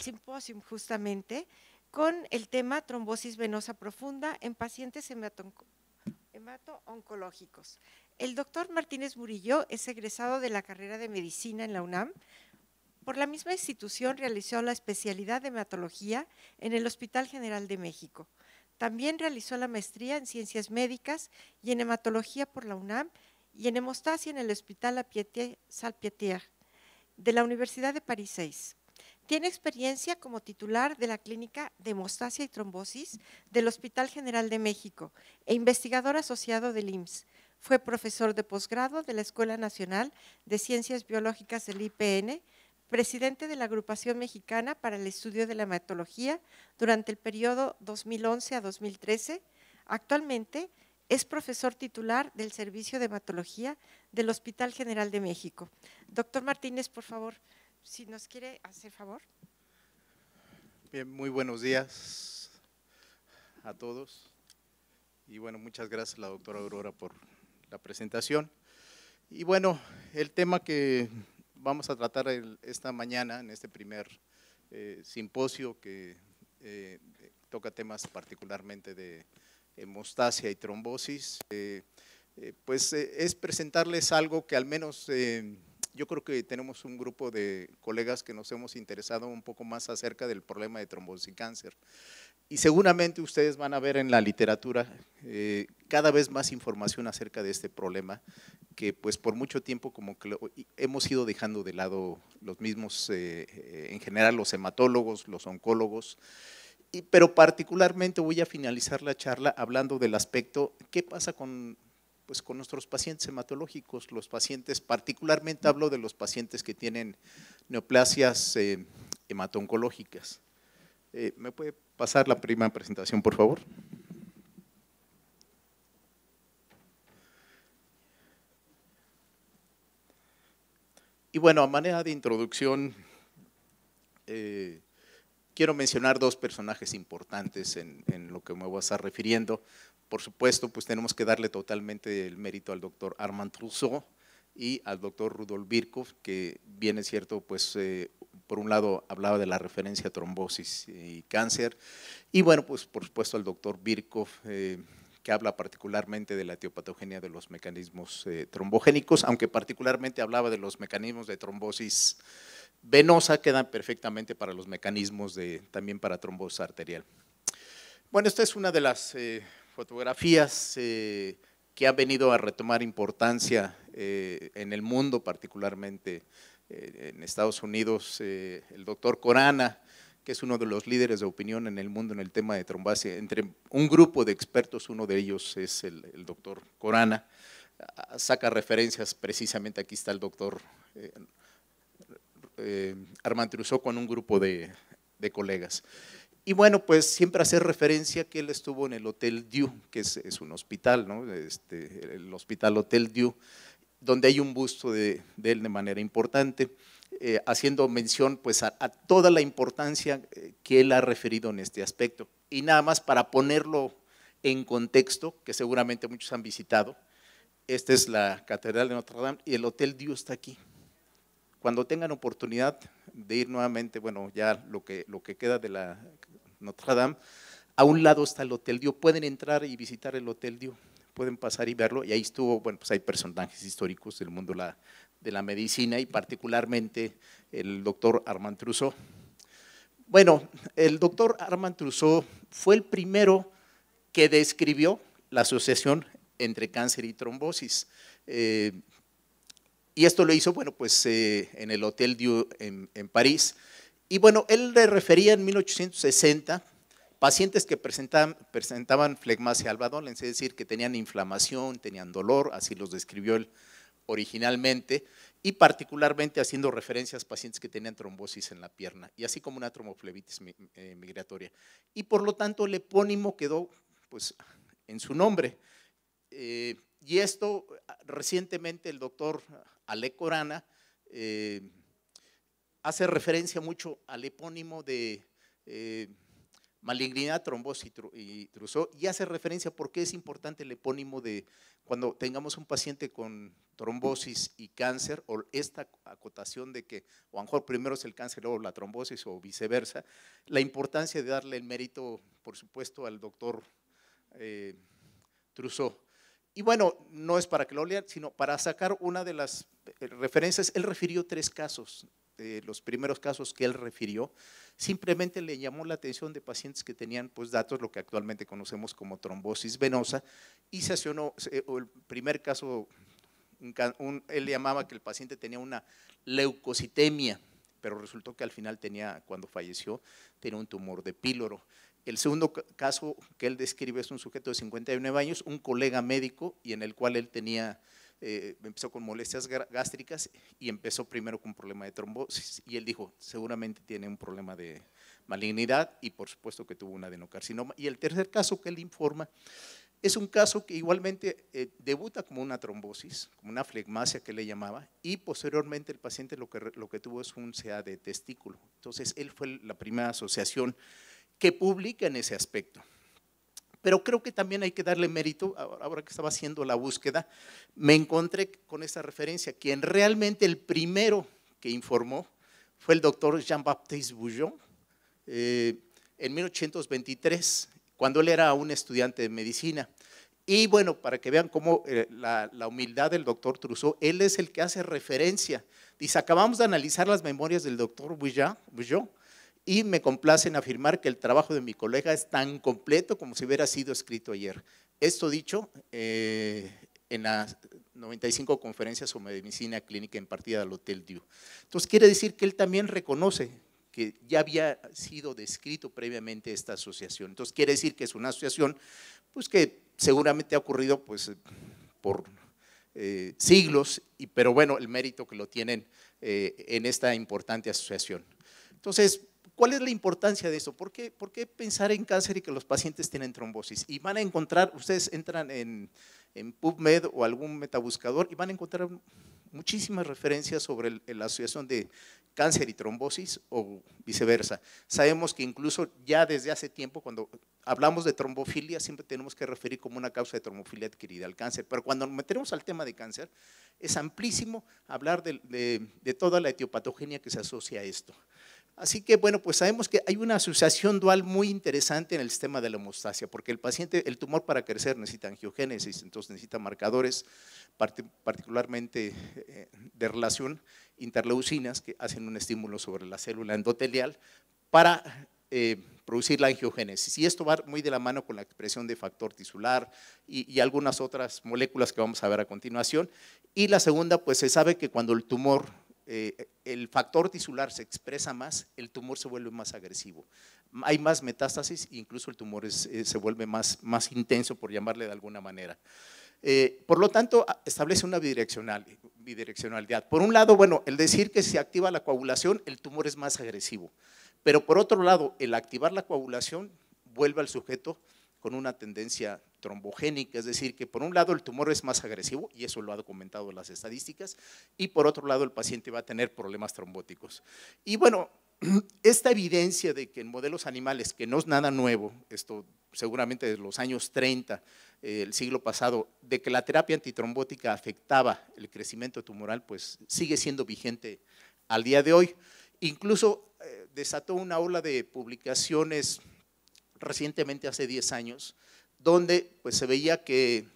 simposio justamente con el tema trombosis venosa profunda en pacientes hemato-oncológicos. El doctor Martínez Murillo es egresado de la carrera de Medicina en la UNAM. Por la misma institución realizó la especialidad de hematología en el Hospital General de México. También realizó la maestría en Ciencias Médicas y en Hematología por la UNAM y en Hemostasia en el Hospital La Pietà-Salpêtrière de la Universidad de París 6. Tiene experiencia como titular de la Clínica de Hemostasia y Trombosis del Hospital General de México e investigador asociado del IMSS. Fue profesor de posgrado de la Escuela Nacional de Ciencias Biológicas del IPN, presidente de la Agrupación Mexicana para el Estudio de la Hematología durante el periodo 2011 a 2013. Actualmente es profesor titular del Servicio de Hematología del Hospital General de México. Doctor Martínez, por favor, si nos quiere hacer favor. Bien, muy buenos días a todos. Y bueno, muchas gracias a la doctora Aurora por la presentación. Y bueno, el tema que vamos a tratar esta mañana en este primer simposio que toca temas particularmente de hemostasia y trombosis, es presentarles algo que al menos yo creo que tenemos un grupo de colegas que nos hemos interesado un poco más acerca del problema de trombosis y cáncer. Y seguramente ustedes van a ver en la literatura cada vez más información acerca de este problema, que pues por mucho tiempo como que hemos ido dejando de lado los mismos, en general los hematólogos, los oncólogos, pero particularmente voy a finalizar la charla hablando del aspecto, ¿qué pasa con nuestros pacientes hematológicos? Los pacientes, particularmente hablo de los pacientes que tienen neoplasias hemato-oncológicas. ¿Me puede pasar la primera presentación, por favor? Y bueno, a manera de introducción, quiero mencionar dos personajes importantes en lo que me voy a estar refiriendo. Por supuesto, pues tenemos que darle totalmente el mérito al doctor Armand Trousseau y al doctor Rudolf Virchow, que bien es cierto, pues por un lado hablaba de la referencia a trombosis y cáncer, y bueno, pues por supuesto al doctor Virchow, que habla particularmente de la etiopatogenia de los mecanismos trombogénicos, aunque particularmente hablaba de los mecanismos de trombosis venosa, quedan perfectamente para los mecanismos también para trombosis arterial. Bueno, esta es una de las fotografías que han venido a retomar importancia en el mundo, particularmente en Estados Unidos. El doctor Khorana, que es uno de los líderes de opinión en el mundo en el tema de trombosis, entre un grupo de expertos, uno de ellos es el doctor Khorana, saca referencias precisamente, aquí está el doctor Armand Trousseau con un grupo de colegas. Y bueno, pues siempre hacer referencia que él estuvo en el Hotel Dieu, que es un hospital, ¿no? El Hospital Hotel Dieu, donde hay un busto de él de manera importante, haciendo mención pues a toda la importancia que él ha referido en este aspecto. Y nada más para ponerlo en contexto, que seguramente muchos han visitado, esta es la Catedral de Notre Dame y el Hotel Dieu está aquí. Cuando tengan oportunidad de ir nuevamente, bueno, ya lo que queda de la Notre Dame, a un lado está el Hotel Dieu, pueden entrar y visitar el Hotel Dieu, pueden pasar y verlo, y ahí estuvo, bueno, pues hay personajes históricos del mundo de la medicina y particularmente el doctor Armand Trousseau. Bueno, el doctor Armand Trousseau fue el primero que describió la asociación entre cáncer y trombosis. Y esto lo hizo, bueno, pues en el Hotel Dieu en París. Y bueno, él le refería en 1860 pacientes que presentaban flegmasia alveolar, es decir, que tenían inflamación, tenían dolor, así los describió él originalmente, y particularmente haciendo referencias a pacientes que tenían trombosis en la pierna, y así como una tromboflebitis migratoria. Y por lo tanto el epónimo quedó pues en su nombre. Y esto recientemente el doctor Alec Khorana hace referencia mucho al epónimo de malignidad, trombosis y Trousseau, y hace referencia a por qué es importante el epónimo de cuando tengamos un paciente con trombosis y cáncer, o esta acotación de que, o a lo mejor primero es el cáncer o la trombosis o viceversa, la importancia de darle el mérito, por supuesto, al doctor Trousseau. Y bueno, no es para que lo lean, sino para sacar una de las referencias. Él refirió 3 casos, los primeros casos que él refirió, simplemente le llamó la atención de pacientes que tenían pues datos, lo que actualmente conocemos como trombosis venosa, y se accionó el primer caso, él llamaba que el paciente tenía una leucocitemia, pero resultó que al final tenía, cuando falleció, tenía un tumor de píloro. El segundo caso que él describe es un sujeto de 59 años, un colega médico, y en el cual él tenía, empezó con molestias gástricas y empezó primero con un problema de trombosis, y él dijo, seguramente tiene un problema de malignidad y por supuesto que tuvo un adenocarcinoma. Y el tercer caso que él informa es un caso que igualmente debuta como una trombosis, como una flegmasia que le llamaba, y posteriormente el paciente lo que tuvo es un CA de testículo. Entonces él fue la primera asociación que publica en ese aspecto. Pero creo que también hay que darle mérito, ahora que estaba haciendo la búsqueda, me encontré con esta referencia, quien realmente el primero que informó fue el doctor Jean-Baptiste Bouillon, en 1823, cuando él era un estudiante de medicina. Y bueno, para que vean cómo la humildad del doctor Trousseau, él es el que hace referencia. Dice, acabamos de analizar las memorias del doctor Bouillon, y me complace en afirmar que el trabajo de mi colega es tan completo como si hubiera sido escrito ayer. Esto dicho en las 95 conferencias sobre medicina clínica impartida al Hotel Dieu. Entonces quiere decir que él también reconoce que ya había sido descrito previamente esta asociación. Entonces quiere decir que es una asociación pues, que seguramente ha ocurrido pues, por siglos, pero bueno, el mérito que lo tienen en esta importante asociación. Entonces, ¿cuál es la importancia de eso? ¿Por qué pensar en cáncer y que los pacientes tienen trombosis? Y van a encontrar, ustedes entran en PubMed o algún metabuscador y van a encontrar muchísimas referencias sobre la asociación de cáncer y trombosis o viceversa. Sabemos que incluso ya desde hace tiempo, cuando hablamos de trombofilia, siempre tenemos que referir como una causa de trombofilia adquirida al cáncer, pero cuando nos metemos al tema de cáncer, es amplísimo hablar de toda la etiopatogenia que se asocia a esto. Así que, bueno, pues sabemos que hay una asociación dual muy interesante en el sistema de la hemostasia, porque el paciente, el tumor para crecer necesita angiogénesis, entonces necesita marcadores, particularmente de relación, interleucinas, que hacen un estímulo sobre la célula endotelial para producir la angiogénesis. Y esto va muy de la mano con la expresión de factor tisular y algunas otras moléculas que vamos a ver a continuación. Y la segunda, pues se sabe que cuando el tumor el factor tisular se expresa más, el tumor se vuelve más agresivo. Hay más metástasis e incluso el tumor se vuelve más intenso, por llamarle de alguna manera. Por lo tanto, establece una bidireccionalidad. Por un lado, bueno, el decir que se activa la coagulación, el tumor es más agresivo. Pero por otro lado, el activar la coagulación vuelve al sujeto con una tendencia trombogénica, es decir, que por un lado el tumor es más agresivo, y eso lo ha documentado las estadísticas, y por otro lado el paciente va a tener problemas trombóticos. Y bueno, esta evidencia de que en modelos animales, que no es nada nuevo, esto seguramente desde los años 30, el siglo pasado, de que la terapia antitrombótica afectaba el crecimiento tumoral, pues sigue siendo vigente al día de hoy. Incluso desató una ola de publicaciones recientemente, hace 10 años, donde pues, se veía que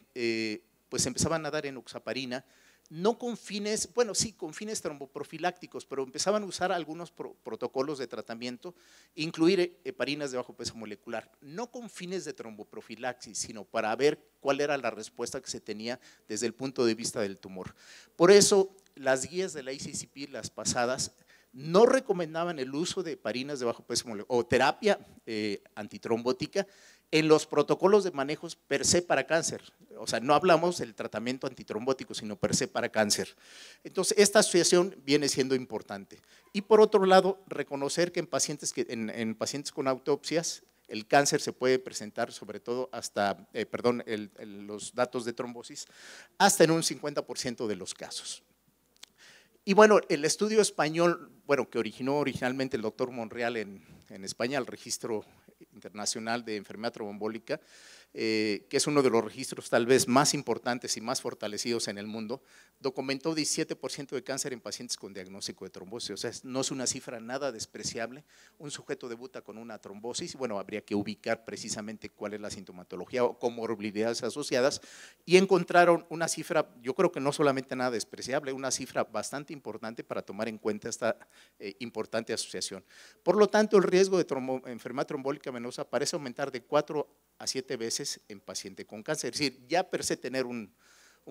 pues, empezaban a dar enoxaparina, no con fines, bueno, sí, con fines tromboprofilácticos, pero empezaban a usar algunos protocolos de tratamiento, incluir heparinas de bajo peso molecular, no con fines de tromboprofilaxis, sino para ver cuál era la respuesta que se tenía desde el punto de vista del tumor. Por eso, las guías de la ICCP, las pasadas, no recomendaban el uso de heparinas de bajo peso molecular o terapia antitrombótica en los protocolos de manejos per se para cáncer. O sea, no hablamos del tratamiento antitrombótico, sino per se para cáncer. Entonces, esta asociación viene siendo importante. Y por otro lado, reconocer que en pacientes con autopsias, el cáncer se puede presentar sobre todo hasta, los datos de trombosis, hasta en un 50% de los casos. Y bueno, el estudio español, bueno, que originó originalmente el doctor Monreal en España, el Registro Internacional de Enfermedad Tromboembólica, que es uno de los registros tal vez más importantes y más fortalecidos en el mundo, documentó 17% de cáncer en pacientes con diagnóstico de trombosis. O sea, no es una cifra nada despreciable. Un sujeto debuta con una trombosis, bueno, habría que ubicar precisamente cuál es la sintomatología o comorbilidades asociadas, y encontraron una cifra, yo creo que no solamente nada despreciable, una cifra bastante importante para tomar en cuenta esta importante asociación. Por lo tanto, el riesgo de enfermedad trombólica venosa parece aumentar de 4 a 7 veces en paciente con cáncer. Es decir, ya per se tener un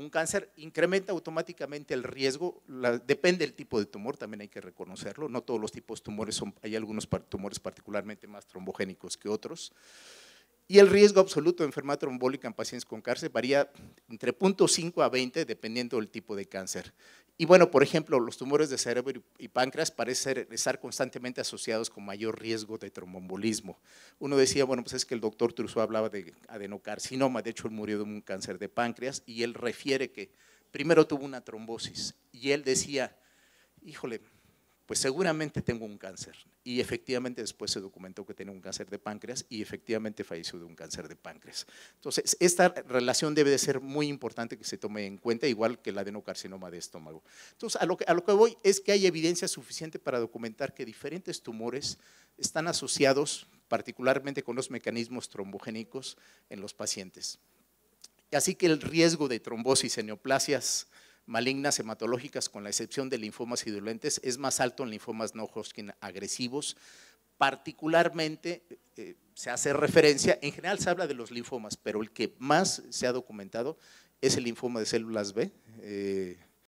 cáncer incrementa automáticamente el riesgo, depende del tipo de tumor, también hay que reconocerlo, no todos los tipos de tumores hay algunos tumores particularmente más trombogénicos que otros. Y el riesgo absoluto de enfermedad trombólica en pacientes con cáncer varía entre 0.5 a 20 dependiendo del tipo de cáncer. Y bueno, por ejemplo, los tumores de cerebro y páncreas parecen estar constantemente asociados con mayor riesgo de tromboembolismo. Uno decía, bueno, pues es que el doctor Trusseau hablaba de adenocarcinoma, de hecho él murió de un cáncer de páncreas y él refiere que primero tuvo una trombosis y él decía, híjole, pues seguramente tengo un cáncer. Y efectivamente después se documentó que tenía un cáncer de páncreas y efectivamente falleció de un cáncer de páncreas. Entonces, esta relación debe de ser muy importante que se tome en cuenta, igual que el adenocarcinoma de estómago. Entonces, a lo que voy es que hay evidencia suficiente para documentar que diferentes tumores están asociados particularmente con los mecanismos trombogénicos en los pacientes. Así que el riesgo de trombosis en neoplasias malignas hematológicas, con la excepción de linfomas indolentes, es más alto en linfomas no Hodgkin agresivos. Particularmente se hace referencia, en general se habla de los linfomas, pero el que más se ha documentado es el linfoma de células B,